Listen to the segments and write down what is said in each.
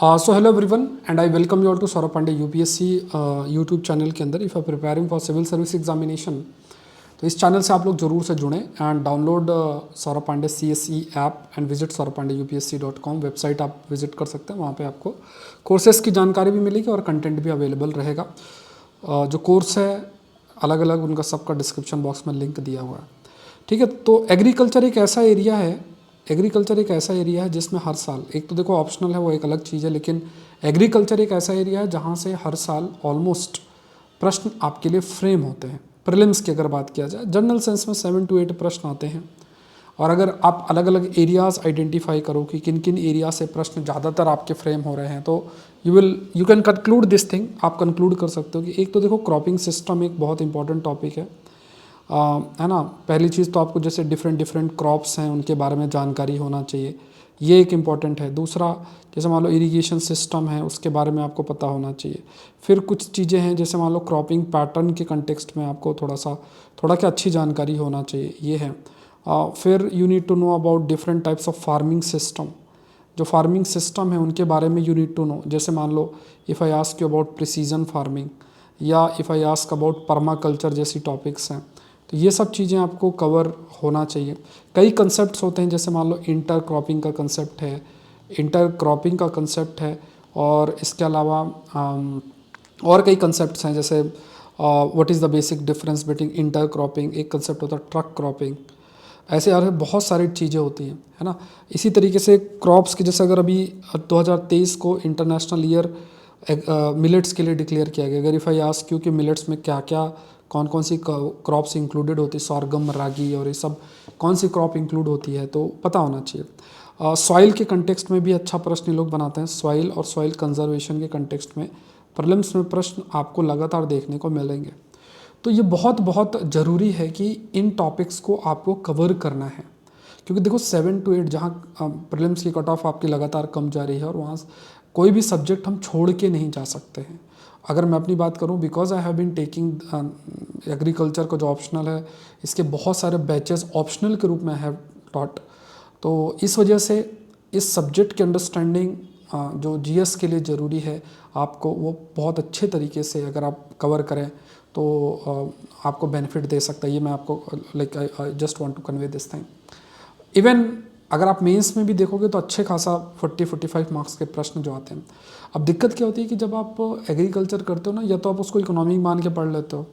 So hello everyone and I welcome you all to Saurabh Pandey UPSC YouTube channel के अंदर। If I preparing for civil service examination तो इस channel से आप लोग जरूर से जुड़ें and download Saurabh Pandey CSE app and visit saurabpandeyupsc.com website आप विजिट कर सकते हैं। वहाँ पे आपको कोर्सेज की जानकारी भी मिलेगी और कंटेंट भी अवेलेबल रहेगा। जो कोर्स है अलग अलग उनका सबका डिस्क्रिप्शन बॉक्स में लिंक दिया हुआ है। ठीक है, तो एग्रीकल्चर एक ऐसा एरिया है जिसमें हर साल, एक तो देखो ऑप्शनल है वो एक अलग चीज़ है, लेकिन एग्रीकल्चर एक ऐसा एरिया है जहाँ से हर साल ऑलमोस्ट प्रश्न आपके लिए फ्रेम होते हैं। प्रीलिम्स की अगर बात किया जाए, जनरल सेंस में 7 to 8 प्रश्न आते हैं। और अगर आप अलग अलग एरियाज़ आइडेंटिफाई करो कि किन किन एरिया से प्रश्न ज़्यादातर आपके फ्रेम हो रहे हैं, तो you can conclude this thing. आप कंक्लूड कर सकते हो कि एक तो देखो क्रॉपिंग सिस्टम एक बहुत इंपॉर्टेंट टॉपिक है ना। पहली चीज़ तो आपको जैसे डिफरेंट क्रॉप्स हैं उनके बारे में जानकारी होना चाहिए, ये एक इम्पॉर्टेंट है। दूसरा, जैसे मान लो इरिगेशन सिस्टम है उसके बारे में आपको पता होना चाहिए। फिर कुछ चीज़ें हैं जैसे मान लो क्रॉपिंग पैटर्न के कंटेक्स्ट में आपको थोड़ा क्या अच्छी जानकारी होना चाहिए, ये है। फिर you need to know about different types of farming system. जो फार्मिंग सिस्टम है उनके बारे में यू नीड टू नो। जैसे मान लो if I ask you about precision farming या if I ask about permaculture जैसी टॉपिक्स हैं, तो ये सब चीज़ें आपको कवर होना चाहिए। कई कंसेप्ट्स होते हैं, जैसे मान लो इंटर क्रॉपिंग का कंसेप्ट है और इसके अलावा और कई कंसेप्ट्स हैं, जैसे what is the basic difference between inter cropping, एक कंसेप्ट होता है ट्रक क्रॉपिंग। ऐसे यार बहुत सारी चीज़ें होती हैं, है ना। इसी तरीके से क्रॉप्स के, जैसे अगर अभी 2023 को इंटरनेशनल ईयर मिलेट्स के लिए डिक्लेयर किया गया। अगर इफ़ आई आस्क यू कि मिलेट्स में क्या क्या कौन कौन सी क्रॉप्स इंक्लूडेड होती है, सॉर्गम, रागी और ये सब कौन सी क्रॉप इंक्लूड होती है, तो पता होना चाहिए। सॉइल के कंटेक्स्ट में भी अच्छा प्रश्न ये लोग बनाते हैं। सॉइल और सॉइल कंजर्वेशन के कंटेक्स्ट में प्रीलिम्स में प्रश्न आपको लगातार देखने को मिलेंगे। तो ये बहुत बहुत ज़रूरी है कि इन टॉपिक्स को आपको कवर करना है, क्योंकि देखो 7 to 8 जहाँ प्रीलिम्स की कट ऑफ आपकी लगातार कम जा रही है और वहाँ कोई भी सब्जेक्ट हम छोड़ के नहीं जा सकते हैं। अगर मैं अपनी बात करूं, because I have been taking agriculture का जो ऑप्शनल है, इसके बहुत सारे बैचेस ऑप्शनल के रूप में हैव टॉट, तो इस वजह से इस सब्जेक्ट की अंडरस्टैंडिंग जो GS के लिए ज़रूरी है आपको, वो बहुत अच्छे तरीके से अगर आप कवर करें तो आपको बेनिफिट दे सकता है। ये मैं आपको like I just want to convey this thing. Even अगर आप मेंस में भी देखोगे तो अच्छे खासा 40-45 मार्क्स के प्रश्न जो आते हैं। अब दिक्कत क्या होती है कि जब आप एग्रीकल्चर करते हो ना, या तो आप उसको इकोनॉमी मान के पढ़ लेते हो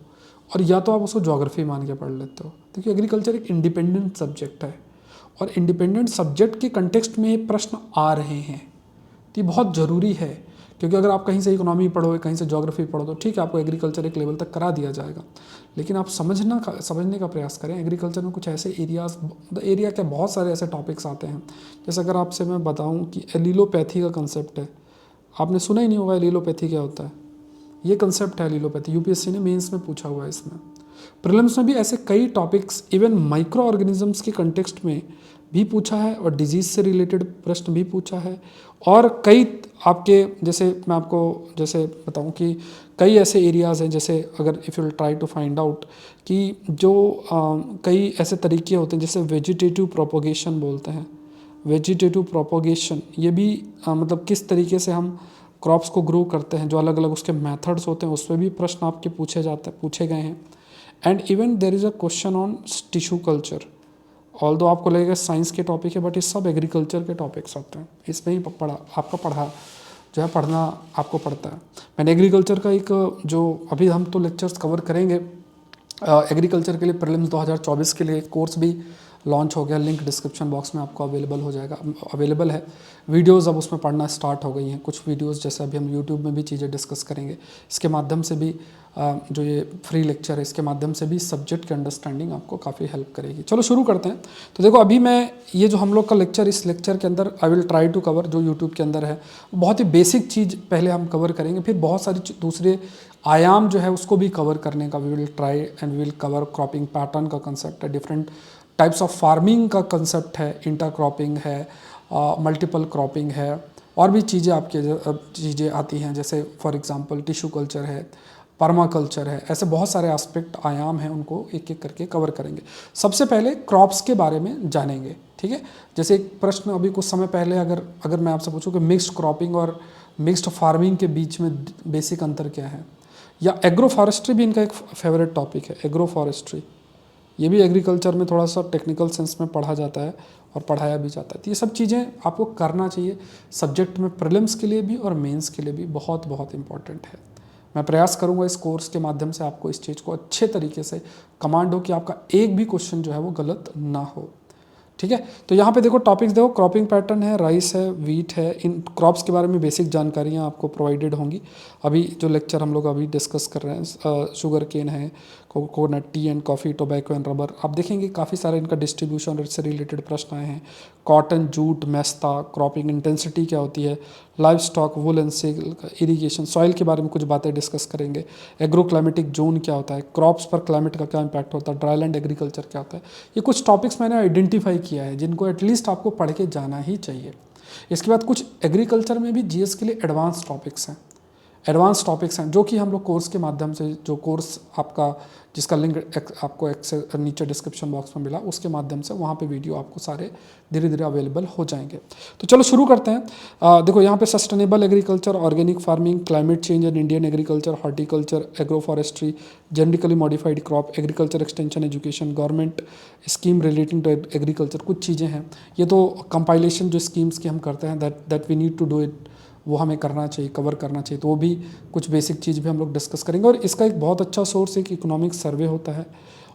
और या तो आप उसको ज्योग्राफी मान के पढ़ लेते हो। देखिए एग्रीकल्चर एक इंडिपेंडेंट सब्जेक्ट है और इंडिपेंडेंट सब्जेक्ट के कंटेक्स्ट में ये प्रश्न आ रहे हैं, तो ये बहुत ज़रूरी है। क्योंकि अगर आप कहीं से इकोनॉमी पढ़ोगे, कहीं से ज्योग्राफी पढ़ो, तो ठीक है आपको एग्रीकल्चर एक लेवल तक करा दिया जाएगा, लेकिन आप समझने का प्रयास करें। एग्रीकल्चर में कुछ ऐसे एरिया के बहुत सारे ऐसे टॉपिक्स आते हैं। जैसे अगर आपसे मैं बताऊं कि एलिलोपैथी का कंसेप्ट है, आपने सुना ही नहीं होगा एलिलोपैथी क्या होता है। ये कंसेप्ट है एलिलोपैथी, UPSC ने मेंस में पूछा हुआ है। इसमें प्रीलिम्स में भी ऐसे कई टॉपिक्स, इवन माइक्रो ऑर्गेनिजम्स के कंटेक्स्ट में भी पूछा है और डिजीज़ से रिलेटेड प्रश्न भी पूछा है। और कई आपके, जैसे मैं आपको जैसे बताऊं कि कई ऐसे एरियाज़ हैं, जैसे अगर if you try to find out कि जो कई ऐसे तरीके होते हैं, जैसे वेजिटेटिव प्रोपोगेशन बोलते हैं। वेजिटेटिव प्रोपोगेशन ये भी मतलब किस तरीके से हम क्रॉप्स को ग्रो करते हैं, जो अलग अलग उसके मेथड्स होते हैं, उसमें भी प्रश्न आपके पूछे गए हैं। And even there is a question on tissue culture. Although आपको लगेगा साइंस के टॉपिक है, बट ये सब एग्रीकल्चर के टॉपिक्स होते हैं। इसमें ही पढ़ना आपको पड़ता है। मैंने एग्रीकल्चर का एक जो अभी हम तो लेक्चर्स कवर करेंगे एग्रीकल्चर के लिए, प्रीलिम्स 2024 के लिए कोर्स भी लॉन्च हो गया। लिंक डिस्क्रिप्शन बॉक्स में आपको अवेलेबल है। वीडियोस अब उसमें पढ़ना स्टार्ट हो गई हैं। कुछ वीडियोस जैसे अभी हम यूट्यूब में भी चीज़ें डिस्कस करेंगे, इसके माध्यम से भी जो ये फ्री लेक्चर है इसके माध्यम से भी सब्जेक्ट की अंडरस्टैंडिंग आपको काफ़ी हेल्प करेगी। चलो शुरू करते हैं। तो देखो अभी मैं ये जो हम लोग का लेक्चर, इस लेक्चर के अंदर I will try to cover, जो यूट्यूब के अंदर है बहुत ही बेसिक चीज़ पहले हम कवर करेंगे, फिर बहुत सारी दूसरे आयाम जो है उसको भी कवर करने का we will try and we will cover. Cropping pattern का कंसेप्ट है, डिफरेंट टाइप्स ऑफ फार्मिंग का कंसेप्ट है, इंटर क्रॉपिंग है, मल्टीपल क्रॉपिंग है, और भी चीज़ें आती हैं, जैसे फॉर एग्जांपल टिश्यू कल्चर है, पर्माकल्चर है, ऐसे बहुत सारे एस्पेक्ट आयाम हैं, उनको एक एक करके कवर करेंगे। सबसे पहले क्रॉप्स के बारे में जानेंगे, ठीक है। जैसे एक प्रश्न अभी कुछ समय पहले अगर मैं आपसे पूछूं कि मिक्स्ड क्रॉपिंग और मिक्स्ड फार्मिंग के बीच में बेसिक अंतर क्या है, या एग्रो फॉरेस्ट्री भी इनका एक फेवरेट टॉपिक है। एग्रो फॉरेस्ट्री ये भी एग्रीकल्चर में थोड़ा सा टेक्निकल सेंस में पढ़ा जाता है और पढ़ाया भी जाता है। तो ये सब चीज़ें आपको करना चाहिए सब्जेक्ट में, प्रीलिम्स के लिए भी और मेंस के लिए भी बहुत बहुत इंपॉर्टेंट है। मैं प्रयास करूंगा इस कोर्स के माध्यम से आपको इस चीज़ को अच्छे तरीके से कमांड हो कि आपका एक भी क्वेश्चन जो है वो गलत ना हो, ठीक है। तो यहाँ पे देखो टॉपिक्स देखो, क्रॉपिंग पैटर्न है, राइस है, वीट है। इन क्रॉप्स के बारे में बेसिक जानकारियाँ आपको प्रोवाइडेड होंगी। अभी जो लेक्चर हम लोग अभी डिस्कस कर रहे हैं, शुगर केन है, coconut, T and coffee, tobacco and rubber, आप देखेंगे काफ़ी सारे इनका डिस्ट्रीब्यूशन से रिलेटेड प्रश्न आए हैं। Cotton, jute, mesta, cropping intensity क्या होती है, livestock, wool and silk, irrigation, soil के बारे में कुछ बातें डिस्कस करेंगे। एग्रो क्लाइमेटिक जोन क्या होता है, क्रॉप्स पर क्लाइमेट का क्या इंपैक्ट होता है, ड्राईलैंड एग्रीकल्चर क्या होता है। ये कुछ टॉपिक्स मैंने आइडेंटिफाई किया है जिनको एटलीस्ट आपको पढ़ के जाना ही चाहिए। इसके बाद कुछ एग्रीकल्चर में भी जीएस के लिए एडवांस टॉपिक्स हैं जो कि हम लोग कोर्स के माध्यम से, जो कोर्स आपका जिसका लिंक आपको नीचे डिस्क्रिप्शन बॉक्स में मिला, उसके माध्यम से वहाँ पे वीडियो आपको सारे धीरे धीरे अवेलेबल हो जाएंगे। तो चलो शुरू करते हैं। देखो यहाँ पे sustainable agriculture, organic farming, climate change and Indian agriculture, horticulture, agro forestry, genetically modified crop, agriculture extension education, government scheme relating to agriculture, कुछ चीज़ें हैं। ये तो कंपाइलेशन जो स्कीम्स की हम करते हैं that we need to do it, वो हमें करना चाहिए, कवर करना चाहिए। तो वो भी कुछ बेसिक चीज़ भी हम लोग डिस्कस करेंगे। और इसका एक बहुत अच्छा सोर्स एक इकोनॉमिक सर्वे होता है।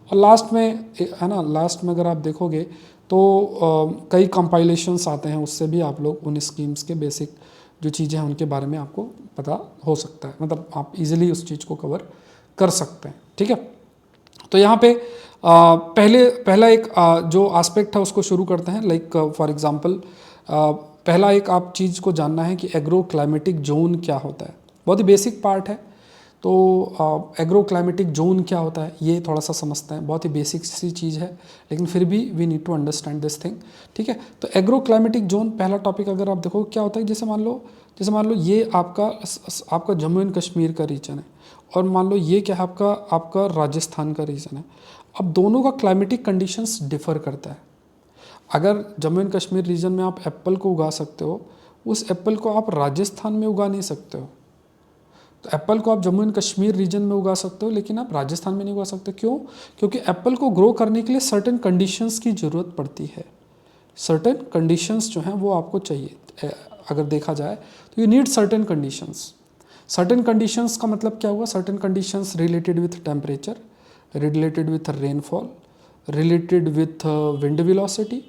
और लास्ट में है ना, लास्ट में अगर आप देखोगे तो कई कंपाइलेशंस आते हैं, उससे भी आप लोग उन स्कीम्स के बेसिक जो चीज़ें हैं उनके बारे में आपको पता हो सकता है, मतलब आप इजीली उस चीज़ को कवर कर सकते हैं, ठीक है। तो यहाँ पे पहला एक जो एस्पेक्ट है उसको शुरू करते हैं। लाइक फॉर एग्जांपल पहला एक आप चीज़ को जानना है कि एग्रो क्लाइमेटिक जोन क्या होता है। बहुत ही बेसिक पार्ट है। तो एग्रो क्लाइमेटिक जोन क्या होता है ये थोड़ा सा समझते हैं। बहुत ही बेसिक सी चीज़ है, लेकिन फिर भी we need to understand this thing, ठीक है। तो एग्रो क्लाइमेटिक जोन पहला टॉपिक अगर आप देखो क्या होता है, जैसे मान लो ये आपका जम्मू एंड कश्मीर का रीजन है, और मान लो ये क्या है आपका राजस्थान का रीजन है। अब दोनों का क्लाइमेटिक कंडीशंस डिफर करता है। अगर जम्मू एंड कश्मीर रीजन में आप एप्पल को उगा सकते हो, उस एप्पल को आप राजस्थान में उगा नहीं सकते हो। तो एप्पल को आप जम्मू एंड कश्मीर रीजन में उगा सकते हो, लेकिन आप राजस्थान में नहीं उगा सकते। क्यों? क्योंकि एप्पल को ग्रो करने के लिए सर्टेन कंडीशंस की ज़रूरत पड़ती है। सर्टेन कंडीशंस जो हैं वो आपको चाहिए। अगर देखा जाए तो you need certain conditions. Certain conditions का मतलब क्या हुआ? Certain conditions related with temperature, related with rainfall, related with wind velocity,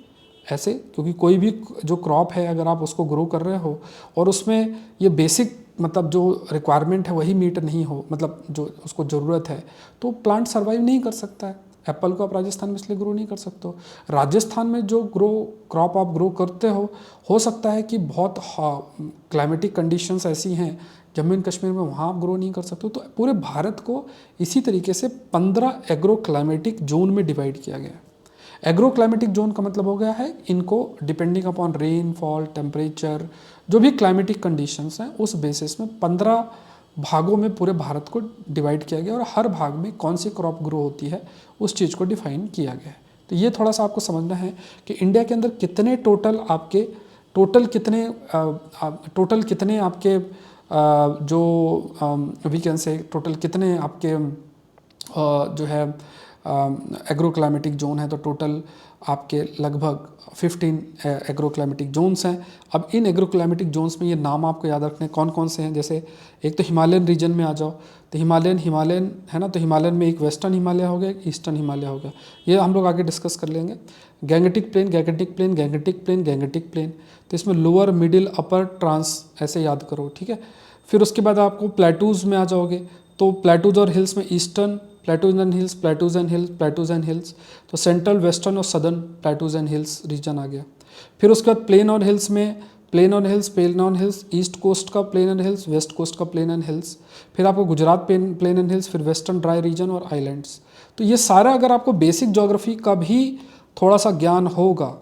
ऐसे। क्योंकि कोई भी जो क्रॉप है अगर आप उसको ग्रो कर रहे हो और उसमें ये बेसिक मतलब जो रिक्वायरमेंट है वही मीट नहीं हो, मतलब जो उसको ज़रूरत है, तो प्लांट सर्वाइव नहीं कर सकता है। एप्पल को आप राजस्थान में इसलिए ग्रो नहीं कर सकते हो। राजस्थान में जो क्रॉप आप ग्रो करते हो सकता है कि बहुत क्लाइमेटिक कंडीशंस ऐसी हैं जम्मू एंड कश्मीर में, वहाँ आप ग्रो नहीं कर सकते हो। तो पूरे भारत को इसी तरीके से 15 एग्रो क्लाइमेटिक जोन में डिवाइड किया गया है। एग्रो क्लाइमेटिक जोन का मतलब हो गया है इनको depending upon rain fall, temperature, जो भी क्लाइमेटिक कंडीशंस हैं उस बेसिस में 15 भागों में पूरे भारत को डिवाइड किया गया, और हर भाग में कौन सी क्रॉप ग्रो होती है उस चीज़ को डिफाइन किया गया है। तो ये थोड़ा सा आपको समझना है कि इंडिया के अंदर कितने टोटल कितने आपके जो वी कैन से टोटल कितने आपके जो है एग्रो क्लाइमेटिक जोन है। तो टोटल आपके लगभग 15 एग्रो क्लाइमेटिक जोन्स हैं। अब इन एग्रो क्लाइमेटिक जोन्स में ये नाम आपको याद रखने कौन कौन से हैं। जैसे एक तो हिमालयन रीजन में आ जाओ, तो हिमालयन है ना, तो हिमालयन में एक वेस्टर्न हिमालय हो गया, एक ईस्टर्न हिमालय हो गया। ये हम लोग आगे डिस्कस कर लेंगे। Gangetic plain, Gangetic plain, Gangetic plain, Gangetic plain, तो इसमें लोअर, मिडिल, अपर, ट्रांस ऐसे याद करो, ठीक है। फिर उसके बाद आपको प्लेटूज़ में आ जाओगे, तो प्लेटूज और हिल्स में eastern plateaus and hills, plateaus and hills, plateaus and hills, तो सेंट्रल, वेस्टर्न और southern plateaus and hills region आ गया। फिर उसके बाद प्लेन और हिल्स में प्लेन और हिल्स, ईस्ट कोस्ट का plain and hills, west coast का प्लेन एंड हिल्स, फिर आपको गुजरात प्लेन एंड हिल्स, फिर वेस्टर्न ड्राई रीजन और आइलैंड्स। तो ये सारा अगर आपको बेसिक ज्योग्राफी का भी थोड़ा सा ज्ञान होगा,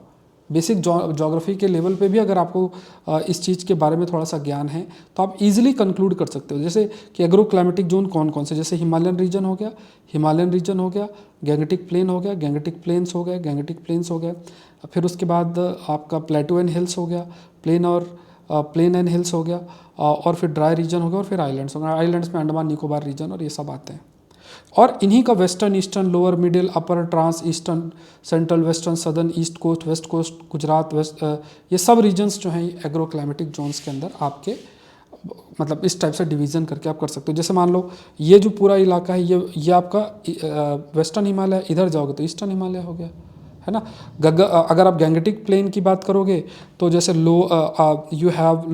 बेसिक जोग्राफी के लेवल पे भी अगर आपको इस चीज़ के बारे में थोड़ा सा ज्ञान है तो आप इजीली कंक्लूड कर सकते हो। जैसे कि एग्रो क्लाइमेटिक जोन कौन कौन से, जैसे हिमालयन रीजन हो गया, गैंगेटिक प्लेन हो गया, गैंगेटिक प्लेन्स हो गए, गैंगेटिक प्लेन्स हो गए, फिर उसके बाद आपका प्लेटो एंड हिल्स हो गया, प्लेन एंड हिल्स हो गया, और फिर ड्राई रीजन हो गया, और फिर आइलैंड्स हो गए। आइलैंड्स में अंडमान निकोबार रीजन और ये सब आते हैं। और इन्हीं का western, eastern, lower, middle, upper, trans, eastern, central, western, southern, east coast, west coast, Gujarat, ये सब रीजन्स जो हैं एग्रो क्लाइमेटिक जोन्स के अंदर आपके मतलब इस टाइप से डिवीज़न करके आप कर सकते हो। जैसे मान लो ये जो पूरा इलाका है ये आपका वेस्टर्न हिमालय, इधर जाओगे तो ईस्टर्न हिमालय हो गया, है ना। अगर आप गैंगेटिक प्लेन की बात करोगे तो जैसे you have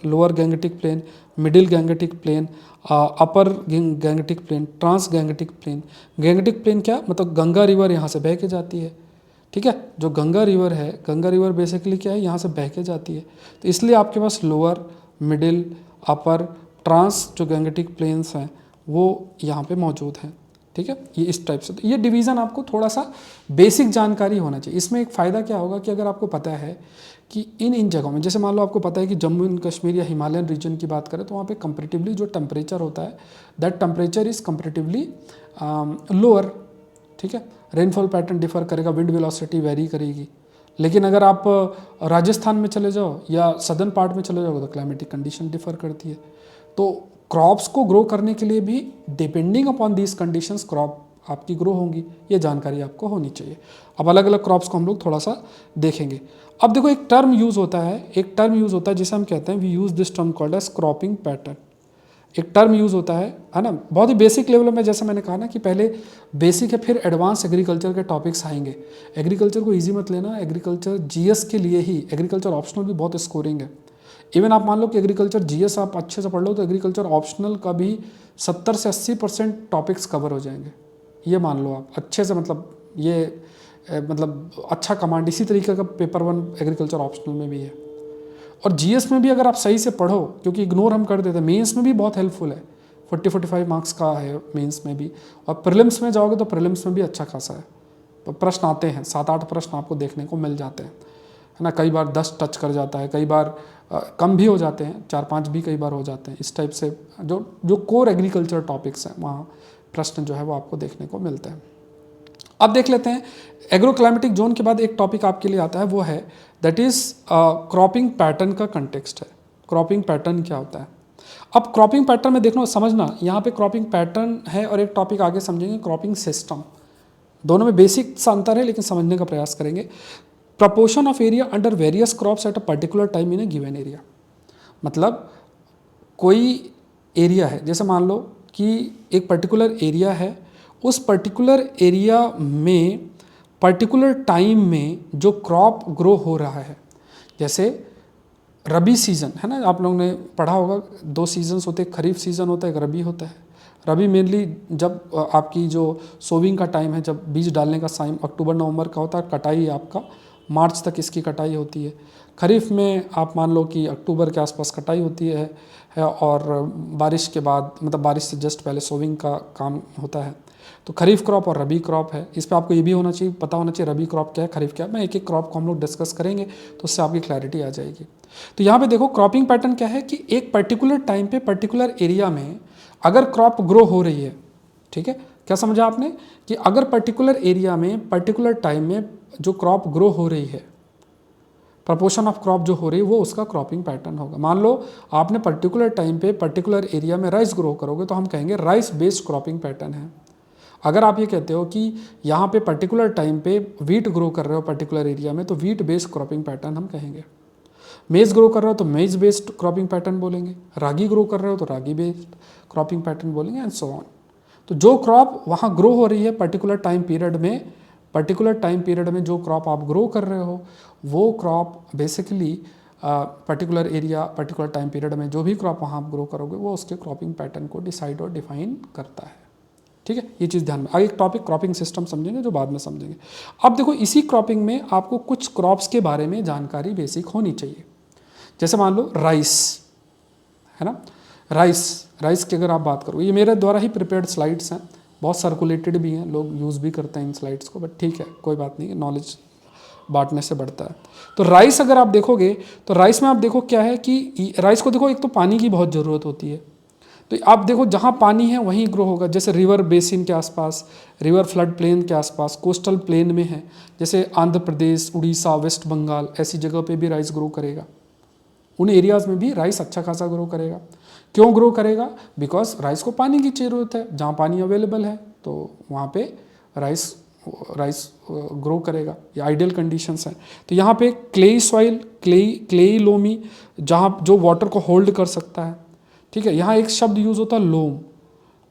lower Gangetic plain, middle Gangetic plain, upper Gangetic plain, trans Gangetic plain. Gangetic plain क्या मतलब, गंगा रिवर यहाँ से बह के जाती है, ठीक है। जो गंगा रिवर है, गंगा रिवर बेसिकली क्या है, यहाँ से बह के जाती है, तो इसलिए आपके पास लोअर, मिडिल, अपर, ट्रांस जो गैंगेटिक प्लेन्स हैं वो यहाँ पे मौजूद हैं, ठीक है। ये इस टाइप से, तो ये डिवीज़न आपको थोड़ा सा बेसिक जानकारी होना चाहिए। इसमें एक फ़ायदा क्या होगा कि अगर आपको पता है कि इन जगहों में, जैसे मान लो आपको पता है कि जम्मू एंड कश्मीर या हिमालयन रीजन की बात करें तो वहाँ पे कंपेरेटिवली जो टेम्परेचर होता है, that temperature is comparatively lower, ठीक है। रेनफॉल पैटर्न डिफर करेगा, विंड वेलोसिटी वेरी करेगी। लेकिन अगर आप राजस्थान में चले जाओ या सदर्न पार्ट में चले जाओ तो क्लाइमेटिक कंडीशन डिफर करती है। तो क्रॉप्स को ग्रो करने के लिए भी depending upon these conditions crop आपकी ग्रो होंगी, ये जानकारी आपको होनी चाहिए। अब अलग अलग क्रॉप्स को हम लोग थोड़ा सा देखेंगे। अब देखो एक टर्म यूज़ होता है जिसे हम कहते हैं, we use this term called as cropping pattern. एक टर्म यूज़ होता है ना, बहुत ही बेसिक लेवल में। जैसे मैंने कहा ना कि पहले बेसिक है, फिर एडवांस एग्रीकल्चर के टॉपिक्स आएंगे। एग्रीकल्चर को इजी मत लेना, एग्रीकल्चर जीएस के लिए ही, एग्रीकल्चर ऑप्शनल भी बहुत स्कोरिंग है। इवन आप मान लो कि एग्रीकल्चर जीएस आप अच्छे से पढ़ लो तो एग्रीकल्चर ऑप्शनल का भी 70 से 80% टॉपिक्स कवर हो जाएंगे, ये मान लो आप अच्छे से, मतलब ये मतलब अच्छा कमांड। इसी तरीके का पेपर 1 एग्रीकल्चर ऑप्शनल में भी है। और जीएस में भी अगर आप सही से पढ़ो, क्योंकि इग्नोर हम कर देते हैं, मेंस में भी बहुत हेल्पफुल है, 40-45 मार्क्स का है मेंस में भी। और प्रीलिम्स में जाओगे तो प्रीलिम्स में भी अच्छा खासा है, तो प्रश्न आते हैं, 7-8 प्रश्न आपको देखने को मिल जाते हैं, है ना। कई बार 10 टच कर जाता है, कई बार कम भी हो जाते हैं, 4-5 भी कई बार हो जाते हैं। इस टाइप से जो कोर एग्रीकल्चर टॉपिक्स हैं वहाँ प्रश्न जो है वो आपको देखने को मिलते हैं। अब देख लेते हैं एग्रो क्लाइमेटिक जोन के बाद एक टॉपिक आपके लिए आता है, वो है दैट इज़ क्रॉपिंग पैटर्न का कंटेक्स्ट है। क्रॉपिंग पैटर्न क्या होता है? अब क्रॉपिंग पैटर्न में देखना समझना, यहाँ पे क्रॉपिंग पैटर्न है और एक टॉपिक आगे समझेंगे क्रॉपिंग सिस्टम। दोनों में बेसिक सा अंतर है लेकिन समझने का प्रयास करेंगे। Proportion of area under various crops at a particular time in A given area, मतलब कोई एरिया है, जैसे मान लो कि एक पर्टिकुलर एरिया है, उस पर्टिकुलर एरिया में पर्टिकुलर टाइम में जो क्रॉप ग्रो हो रहा है, जैसे रबी सीज़न है ना, आप लोगों ने पढ़ा होगा 2 सीजन्स होते हैं, खरीफ सीज़न होता है, एक रबी होता है। रबी मेनली जब आपकी जो सोविंग का टाइम है, जब बीज डालने का टाइम अक्टूबर-नवंबर का होता है, कटाई आपका मार्च तक इसकी कटाई होती है। खरीफ में आप मान लो कि अक्टूबर के आसपास कटाई होती है और बारिश के बाद, मतलब बारिश से जस्ट पहले सोविंग का काम होता है। तो खरीफ क्रॉप और रबी क्रॉप है। इस पर आपको ये भी होना चाहिए, पता होना चाहिए रबी क्रॉप क्या है, खरीफ क्या है। मैं एक एक क्रॉप को हम लोग डिस्कस करेंगे तो उससे आपकी क्लैरिटी आ जाएगी। तो यहाँ पे देखो क्रॉपिंग पैटर्न क्या है कि एक पर्टिकुलर टाइम पे पर्टिकुलर एरिया में अगर क्रॉप ग्रो हो रही है, ठीक है, क्या समझा आपने कि अगर पर्टिकुलर एरिया में पर्टिकुलर टाइम में जो क्रॉप ग्रो हो रही है, प्रपोर्शन ऑफ क्रॉप जो हो रही है वो उसका क्रॉपिंग पैटर्न होगा। मान लो आपने पर्टिकुलर टाइम पे पर्टिकुलर एरिया में राइस ग्रो करोगे तो हम कहेंगे राइस बेस्ड क्रॉपिंग पैटर्न है। अगर आप ये कहते हो कि यहाँ पे पर्टिकुलर टाइम पे वीट ग्रो कर रहे हो पर्टिकुलर एरिया में, तो वीट बेस्ड क्रॉपिंग पैटर्न हम कहेंगे। मेज ग्रो कर रहे हो तो मेज बेस्ड क्रॉपिंग पैटर्न बोलेंगे। रागी ग्रो कर रहे हो तो रागी बेस्ड क्रॉपिंग पैटर्न बोलेंगे, एंड सो ऑन। तो जो क्रॉप वहाँ ग्रो हो रही है पर्टिकुलर टाइम पीरियड में जो क्रॉप आप ग्रो कर रहे हो, वो crop basically particular area particular time period में जो भी क्रॉप वहाँ आप ग्रो करोगे वो उसके क्रॉपिंग पैटर्न को डिसाइड और डिफाइन करता है, ठीक है। ये चीज़ ध्यान में। आगे एक टॉपिक क्रॉपिंग सिस्टम समझेंगे जो बाद में समझेंगे। अब देखो इसी क्रॉपिंग में आपको कुछ क्रॉप्स के बारे में जानकारी बेसिक होनी चाहिए। जैसे मान लो राइस है ना, राइस की अगर आप बात करो, ये मेरे द्वारा ही प्रिपेयर्ड स्लाइड्स हैं, बहुत सर्कुलेटेड भी हैं, लोग यूज़ भी करते हैं इन स्लाइड्स को, बट ठीक है कोई बात नहीं, नॉलेज बांटने से बढ़ता है। तो राइस अगर आप देखोगे तो राइस में आप देखो क्या है कि राइस को देखो, एक तो पानी की बहुत ज़रूरत होती है, तो आप देखो जहाँ पानी है वहीं ग्रो होगा। जैसे रिवर बेसिन के आसपास, रिवर फ्लड प्लेन के आसपास, कोस्टल प्लेन में है, जैसे आंध्र प्रदेश, उड़ीसा, वेस्ट बंगाल, ऐसी जगह पे भी राइस ग्रो करेगा। उन एरियाज़ में भी राइस अच्छा खासा ग्रो करेगा। क्यों ग्रो करेगा? बिकॉज राइस को पानी की ज़रूरत है, जहाँ पानी अवेलेबल है तो वहाँ पे राइस राइस ग्रो करेगा। ये आइडियल कंडीशंस हैं। तो यहाँ पे क्लेई सॉइल, क्लेई लोमी, जहाँ जो वाटर को होल्ड कर सकता है, ठीक है। यहाँ एक शब्द यूज़ होता है लोम,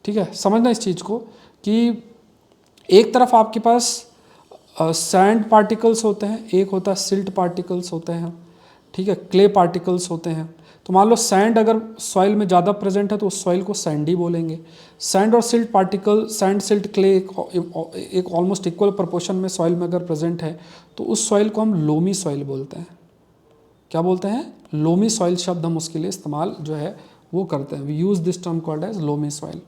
ठीक है। समझना इस चीज़ को कि एक तरफ आपके पास सैंड पार्टिकल्स होते हैं, एक होता है सिल्ट पार्टिकल्स होते हैं, ठीक है, क्ले पार्टिकल्स होते हैं। तो मान लो सैंड अगर सॉइल में ज़्यादा प्रेजेंट है तो उस सॉइल को सैंडी बोलेंगे। सैंड और silt particle, sand silt clay एक ऑलमोस्ट इक्वल प्रोपोर्शन में सॉइल में अगर प्रेजेंट है तो उस सॉइल को हम लोमी सॉइल बोलते हैं। क्या बोलते हैं? लोमी सॉइल शब्द हम उसके लिए इस्तेमाल जो है वो करते हैं। We use this term called as loamy soil.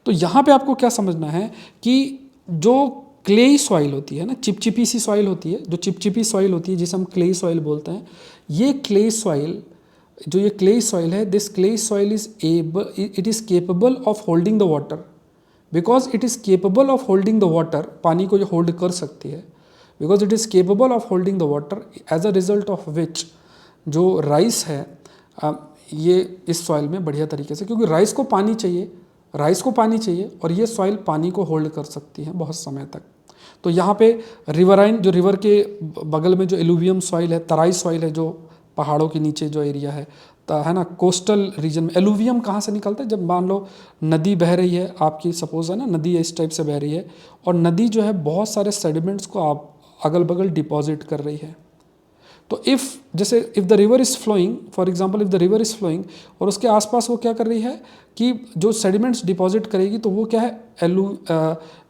तो यहाँ पे आपको क्या समझना है कि जो क्लेई सॉइल होती है ना, चिपचिपी सी सॉइल होती है, जो चिपचिपी सॉइल होती है जिसे हम क्लेई सॉइल बोलते हैं, ये क्लेई सॉइल, जो ये क्लेई सॉइल है, this clayey soil it is capable of holding the water. Because it is capable of holding the water, पानी को जो होल्ड कर सकती है, because it is capable of holding the water, as a result of which जो rice है ये इस सॉइल में बढ़िया तरीके से, क्योंकि राइस को पानी चाहिए, राइस को पानी चाहिए और ये सॉइल पानी को होल्ड कर सकती है बहुत समय तक। तो यहाँ पे रिवराइन, जो रिवर के बगल में जो एलुवियम सॉइल है, तराई सॉइल है, जो पहाड़ों के नीचे जो एरिया है ना, कोस्टल रीजन में। एलुवियम कहाँ से निकलता है? जब मान लो नदी बह रही है आपकी, सपोज है ना, नदी इस टाइप से बह रही है और नदी जो है बहुत सारे सेडिमेंट्स को आप अगल बगल डिपॉजिट कर रही है। तो if the river is flowing, for example if the river is flowing और उसके आसपास वो क्या कर रही है कि जो सेडिमेंट्स डिपॉजिट करेगी तो वो क्या है,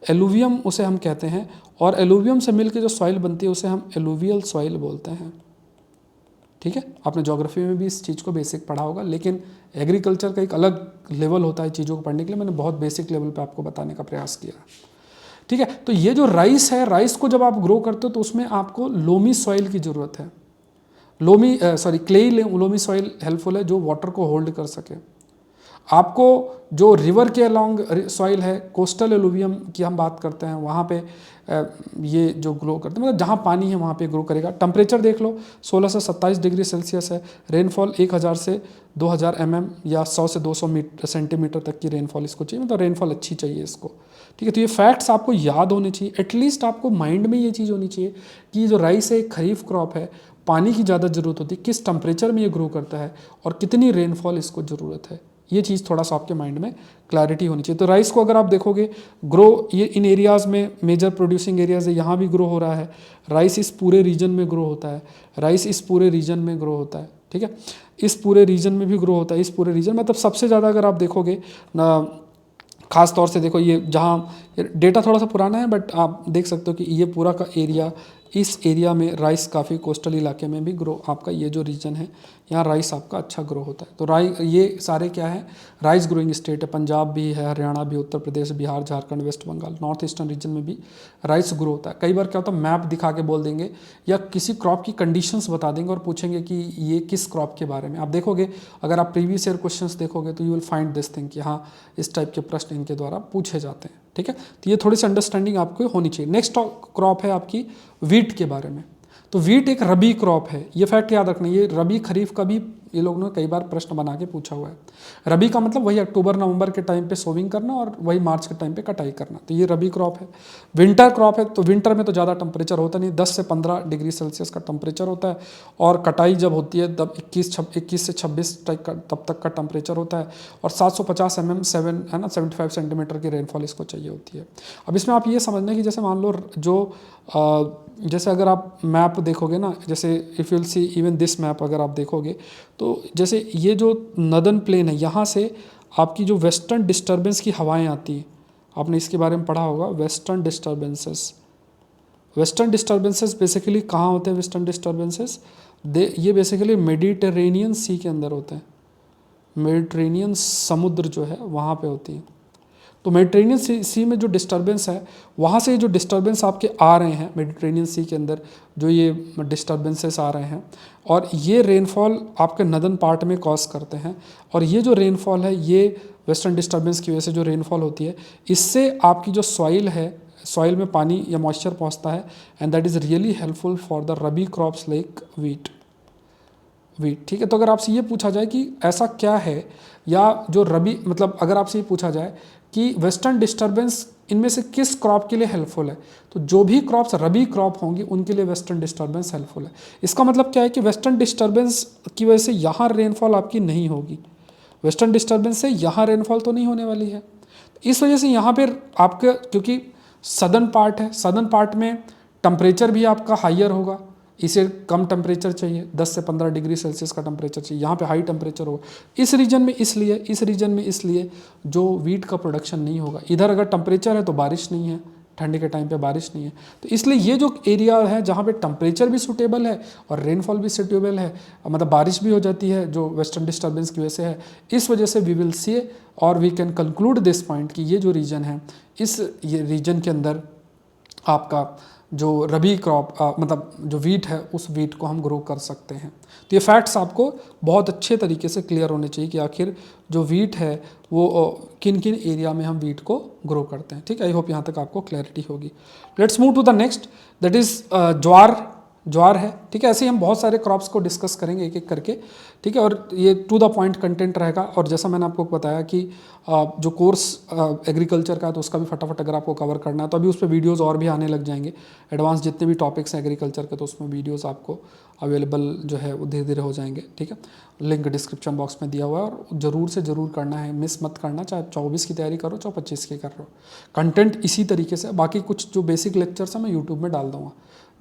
एलुवियम उसे हम कहते हैं। और एलुवियम से मिलकर जो सॉइल बनती है उसे हम एलुवियल सॉइल बोलते हैं, ठीक है। आपने ज्योग्राफी में भी इस चीज़ को बेसिक पढ़ा होगा, लेकिन एग्रीकल्चर का एक अलग लेवल होता है चीज़ों को पढ़ने के लिए। मैंने बहुत बेसिक लेवल पे आपको बताने का प्रयास किया, ठीक है। तो ये जो राइस है, राइस को जब आप ग्रो करते हो तो उसमें आपको लोमी सॉइल की ज़रूरत है। क्लेई लोमी सॉइल हेल्पफुल है, जो वाटर को होल्ड कर सके। आपको जो रिवर के अलोंग सॉइल है, कोस्टल एलुवियम की हम बात करते हैं, वहाँ पे ये जो ग्रो करते हैं, मतलब जहाँ पानी है वहाँ पे ग्रो करेगा। टेम्परेचर देख लो, 16 से 27 डिग्री सेल्सियस है। रेनफॉल 1000 से 2000 या 100 से 200 सेंटीमीटर तक की रेनफॉल इसको चाहिए, मतलब रेनफॉल अच्छी चाहिए इसको, ठीक है। तो ये फैक्ट्स आपको याद होने चाहिए, एटलीस्ट आपको माइंड में ये चीज़ होनी चाहिए कि जो राइस है एक खरीफ क्रॉप है, पानी की ज़्यादा ज़रूरत होती है, किस टेम्परेचर में ये ग्रो करता है और कितनी रेनफॉल इसको ज़रूरत है, ये चीज़ थोड़ा सा आपके माइंड में क्लैरिटी होनी चाहिए। तो राइस को अगर आप देखोगे ग्रो, ये इन एरियाज़ में मेजर प्रोड्यूसिंग एरियाज़ है, यहाँ भी ग्रो हो रहा है। राइस इस पूरे रीजन में ग्रो होता है, राइस इस पूरे रीजन में ग्रो होता है, ठीक है। इस पूरे रीजन में भी ग्रो होता है, इस पूरे रीजन, मतलब सबसे ज़्यादा अगर आप देखोगे ना, खास तौर से देखो ये जहाँ डेटा थोड़ा सा पुराना है बट आप देख सकते हो कि ये पूरा का एरिया, इस एरिया में राइस काफ़ी कोस्टल इलाके में भी ग्रो, आपका ये जो रीजन है यहाँ राइस आपका अच्छा ग्रो होता है। तो ये सारे क्या है, राइस ग्रोइंग स्टेट है। पंजाब भी है, हरियाणा भी, Uttar Pradesh, Bihar, Jharkhand, West Bengal, north eastern region में भी राइस ग्रो होता है। कई बार क्या होता है, मैप दिखा के बोल देंगे या किसी क्रॉप की कंडीशंस बता देंगे और पूछेंगे कि ये किस क्रॉप के बारे में। आप देखोगे, अगर आप प्रीवियस ईयर क्वेश्चंस देखोगे तो you will find this thing कि हाँ इस टाइप के प्रश्न इनके द्वारा पूछे जाते हैं, ठीक है। तो ये थोड़ी सी अंडरस्टैंडिंग आपको होनी चाहिए। नेक्स्ट क्रॉप है आपकी वीट के बारे में। तो वीट एक रबी क्रॉप है, ये फैक्ट याद रखना। ये रबी खरीफ का भी ये लोगों ने कई बार प्रश्न बना के पूछा हुआ है। रबी का मतलब वही अक्टूबर नवंबर के टाइम पे सोविंग करना और वही मार्च के टाइम पे कटाई करना, तो ये रबी क्रॉप है। विंटर क्रॉप है, तो विंटर में तो ज़्यादा टेम्परेचर होता नहीं, 10 से 15 डिग्री सेल्सियस का टेम्परेचर होता है और कटाई जब होती है तब 21 से 26 तब तक का टेम्परेचर होता है और 750 7 है ना 75 सेंटीमीटर की रेनफॉल इसको चाहिए होती है। अब इसमें आप ये समझना कि जैसे मान लो जैसे अगर आप मैप देखोगे ना, जैसे if you'll see even this map अगर आप देखोगे तो जैसे ये जो नदर्न प्लेन है, यहाँ से आपकी जो वेस्टर्न डिस्टर्बेंस की हवाएं आती हैं, आपने इसके बारे में पढ़ा होगा, वेस्टर्न डिस्टर्बेंसेस बेसिकली कहाँ होते हैं? वेस्टर्न डिस्टर्बेंसेस ये बेसिकली मेडिटेरेनियन सी के अंदर होते हैं, मेडिटेरेनियन समुद्र जो है वहाँ पे होती है। तो मेडिटेरेनियन सी में जो डिस्टर्बेंस है, वहाँ से जो डिस्टर्बेंस आपके आ रहे हैं मेडिटेरेनियन सी के अंदर, जो ये डिस्टर्बेंसेस आ रहे हैं, और ये रेनफॉल आपके नदर्न पार्ट में कॉज करते हैं। और ये जो रेनफॉल है, ये वेस्टर्न डिस्टर्बेंस की वजह से जो रेनफॉल होती है, इससे आपकी जो सॉइल है, सॉइल में पानी या मॉइस्चर पहुंचता है, and that is really helpful for the rabi crops like wheat. ठीक है। तो अगर आपसे ये पूछा जाए कि ऐसा क्या है, या जो रबी मतलब अगर आपसे ये पूछा जाए कि वेस्टर्न डिस्टर्बेंस इनमें से किस क्रॉप के लिए हेल्पफुल है, तो जो भी क्रॉप्स रबी क्रॉप होंगी उनके लिए वेस्टर्न डिस्टर्बेंस हेल्पफुल है। इसका मतलब क्या है कि वेस्टर्न डिस्टर्बेंस की वजह से यहाँ रेनफॉल आपकी नहीं होगी, वेस्टर्न डिस्टर्बेंस से यहाँ रेनफॉल तो नहीं होने वाली है। इस वजह से यहाँ पर आपके, क्योंकि सदर्न पार्ट है, सदर्न पार्ट में टेम्परेचर भी आपका हाइयर होगा, इसे कम टेम्परेचर चाहिए, 10 से 15 डिग्री सेल्सियस का टेम्परेचर चाहिए, यहाँ पे हाई टेम्परेचर होगा इस रीजन में, इसलिए जो वीट का प्रोडक्शन नहीं होगा। इधर अगर टेम्परेचर है तो बारिश नहीं है, ठंडी के टाइम पे बारिश नहीं है, तो इसलिए ये जो एरिया है जहाँ पे टेम्परेचर भी सूटेबल है और रेनफॉल भी सूटेबल है, मतलब बारिश भी हो जाती है, जो वेस्टर्न डिस्टर्बेंस की वजह से है, इस वजह से वी विल सी और we can conclude this point कि ये जो रीजन है, ये रीजन के अंदर आपका जो रबी क्रॉप मतलब जो वीट है, उस वीट को हम ग्रो कर सकते हैं। तो ये फैक्ट्स आपको बहुत अच्छे तरीके से क्लियर होने चाहिए कि आखिर जो वीट है वो किन किन एरिया में हम वीट को ग्रो करते हैं। ठीक है, आई होप यहाँ तक आपको क्लैरिटी होगी। Let's move to the next, that is jowar है। ठीक है, ऐसे ही हम बहुत सारे क्रॉप्स को डिस्कस करेंगे एक एक करके। ठीक है, और ये टू द पॉइंट कंटेंट रहेगा। और जैसा मैंने आपको बताया कि जो कोर्स एग्रीकल्चर का है तो उसका भी फटाफट अगर आपको कवर करना है तो अभी उस पर वीडियोज़ और भी आने लग जाएंगे। एडवांस जितने भी टॉपिक्स हैं एग्रीकल्चर के, तो उसमें वीडियोज़ आपको अवेलेबल जो है वो धीरे धीरे हो जाएंगे। ठीक है, लिंक डिस्क्रिप्शन बॉक्स में दिया हुआ है, और ज़रूर से ज़रूर करना है, मिस मत करना, चाहे 24 की तैयारी करो चाहे 25 की कर रहे हो। कंटेंट इसी तरीके से, बाकी कुछ जो बेसिक लेक्चर्स हैं मैं यूट्यूब में डाल दूँगा,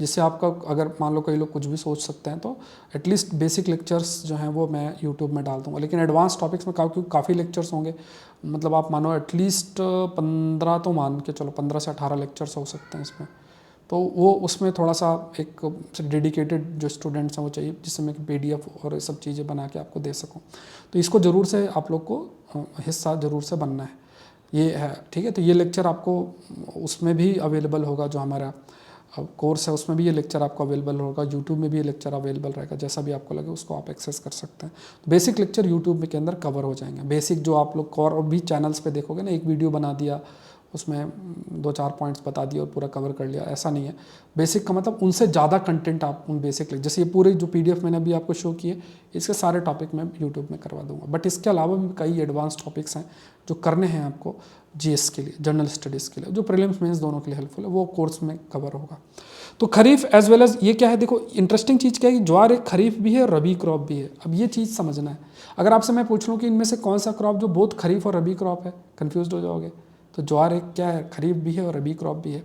जिससे आपका अगर मान लो कई लोग कुछ भी सोच सकते हैं तो एटलीस्ट बेसिक लेक्चर्स जो हैं वो मैं यूट्यूब में डाल दूँगा। लेकिन एडवांस टॉपिक्स में काफ़ी लेक्चर्स होंगे, मतलब आप मानो एटलीस्ट 15 तो मान के चलो 15 से 18 लेक्चर्स हो सकते हैं इसमें। तो वो उसमें थोड़ा सा एक डेडिकेटेड जो स्टूडेंट्स हैं वो चाहिए, जिससे मैं PDF और ये सब चीज़ें बना के आपको दे सकूँ। तो इसको ज़रूर से आप लोग को हिस्सा ज़रूर से बनना है, ये है। ठीक है, तो ये लेक्चर आपको उसमें भी अवेलेबल होगा, जो हमारा कोर्स है उसमें भी ये लेक्चर आपको अवेलेबल होगा, यूट्यूब में भी ये लेक्चर अवेलेबल रहेगा, जैसा भी आपको लगे उसको आप एक्सेस कर सकते हैं। तो बेसिक लेक्चर यूट्यूब में के अंदर कवर हो जाएंगे। बेसिक जो आप लोग और भी चैनल्स पे देखोगे ना, एक वीडियो बना दिया, उसमें 2-4 पॉइंट्स बता दिए और पूरा कवर कर लिया, ऐसा नहीं है। बेसिक का मतलब उनसे ज़्यादा कंटेंट आप उन बेसिक, जैसे ये पूरे जो PDF मैंने अभी आपको शो किए, इसके सारे टॉपिक मैं यूट्यूब में करवा दूंगा। बट इसके अलावा भी कई एडवांस टॉपिक्स हैं जो करने हैं आपको GS के लिए, जनरल स्टडीज़ के लिए, जो प्रीलिम्स मेंस दोनों के लिए हेल्पफुल है, वो कोर्स में कवर होगा। तो खरीफ एज वेल एज ये क्या है, देखो इंटरेस्टिंग चीज़ क्या है कि ज्वार एक खरीफ भी है और रबी क्रॉप भी है। अब ये चीज़ समझना है। अगर आपसे मैं पूछ लूँ कि इनमें से कौन सा क्रॉप जो बोथ खरीफ और रबी क्रॉप है, कन्फ्यूज हो जाओगे। तो ज्वार एक क्या है, खरीफ भी है और रबी क्रॉप भी है।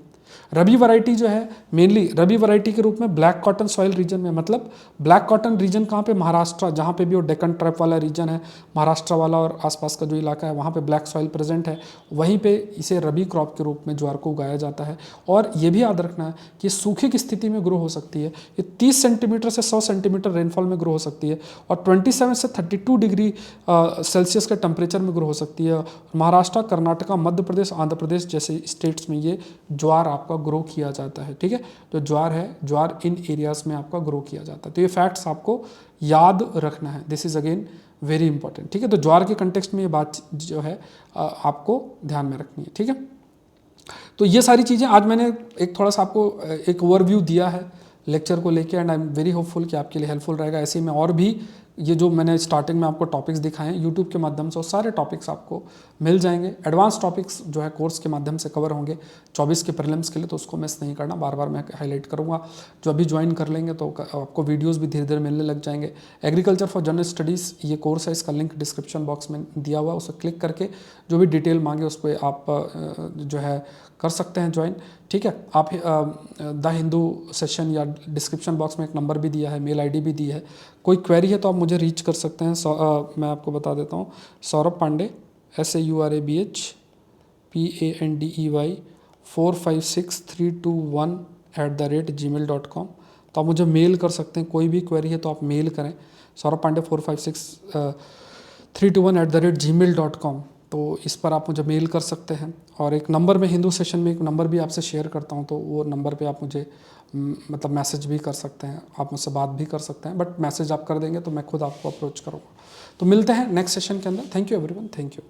रबी वैरायटी जो है मेनली रबी वैरायटी के रूप में ब्लैक कॉटन सॉइल रीजन में, मतलब ब्लैक कॉटन रीजन कहाँ पे, महाराष्ट्र, जहाँ पे भी वो डेक्कन ट्रैप वाला रीजन है, महाराष्ट्र वाला और आसपास का जो इलाका है वहाँ पे ब्लैक सॉइल प्रेजेंट है, वहीं पे इसे रबी क्रॉप के रूप में ज्वार को उगाया जाता है। और ये भी याद रखना है कि सूखे की स्थिति में ग्रो हो सकती है। ये 30 सेंटीमीटर से 100 सेंटीमीटर रेनफॉल में ग्रो हो सकती है, और 27 से 32 डिग्री सेल्सियस के टेम्परेचर में ग्रो हो सकती है। महाराष्ट्र, कर्नाटका, मध्य प्रदेश, आंध्र प्रदेश जैसे स्टेट्स में ये ज्वार आपका ग्रो किया जाता है। ठीक है, जो ज्वार है, ज्वार इन एरियाज में आपका ग्रो किया जाता है। तो ये फैक्ट्स आपको याद रखना है, this is again very important. ठीक है, तो ज्वार के कंटेक्स्ट में ये बात जो है आपको ध्यान में रखनी है। ठीक है, तो ये सारी चीज़ें आज मैंने एक थोड़ा सा आपको एक ओवरव्यू दिया है लेक्चर को लेके, and I am very hopeful कि आपके लिए हेल्पफुल रहेगा। ऐसे ही मैं और भी ये जो मैंने स्टार्टिंग में आपको टॉपिक्स दिखाए हैं यूट्यूब के माध्यम से, वो सारे टॉपिक्स आपको मिल जाएंगे। एडवांस टॉपिक्स जो है कोर्स के माध्यम से कवर होंगे 24 के प्रीलिम्स के लिए, तो उसको मिस नहीं करना, बार बार मैं हाईलाइट करूंगा। जो अभी ज्वाइन कर लेंगे तो आपको वीडियोज़ भी धीरे धीरे मिलने लग जाएंगे। एग्रीकल्चर फॉर जनरल स्टडीज़ ये कोर्स है, इसका लिंक डिस्क्रिप्शन बॉक्स में दिया हुआ है, उसे क्लिक करके जो भी डिटेल मांगे उस पर आप जो है कर सकते हैं ज्वाइन। ठीक है, आप द हिंदू सेशन या डिस्क्रिप्शन बॉक्स में एक नंबर भी दिया है, मेल ID भी दी है, कोई क्वेरी है तो आप मुझे रीच कर सकते हैं। मैं आपको बता देता हूँ, Saurabh Pandey SAURABH PANDEY 456321@gmail.com। तो आप मुझे मेल कर सकते हैं, कोई भी क्वेरी है तो आप मेल करें, सौरभ पांडे 456321@gmail.com। तो इस पर आप मुझे मेल कर सकते हैं। और एक नंबर में हिंदू सेशन में एक नंबर भी आपसे शेयर करता हूँ, तो वो नंबर पे आप मुझे मतलब मैसेज भी कर सकते हैं, आप मुझसे बात भी कर सकते हैं, बट मैसेज आप कर देंगे तो मैं खुद आपको अप्रोच करूँगा। तो मिलते हैं नेक्स्ट सेशन के अंदर। Thank you everyone, thank you.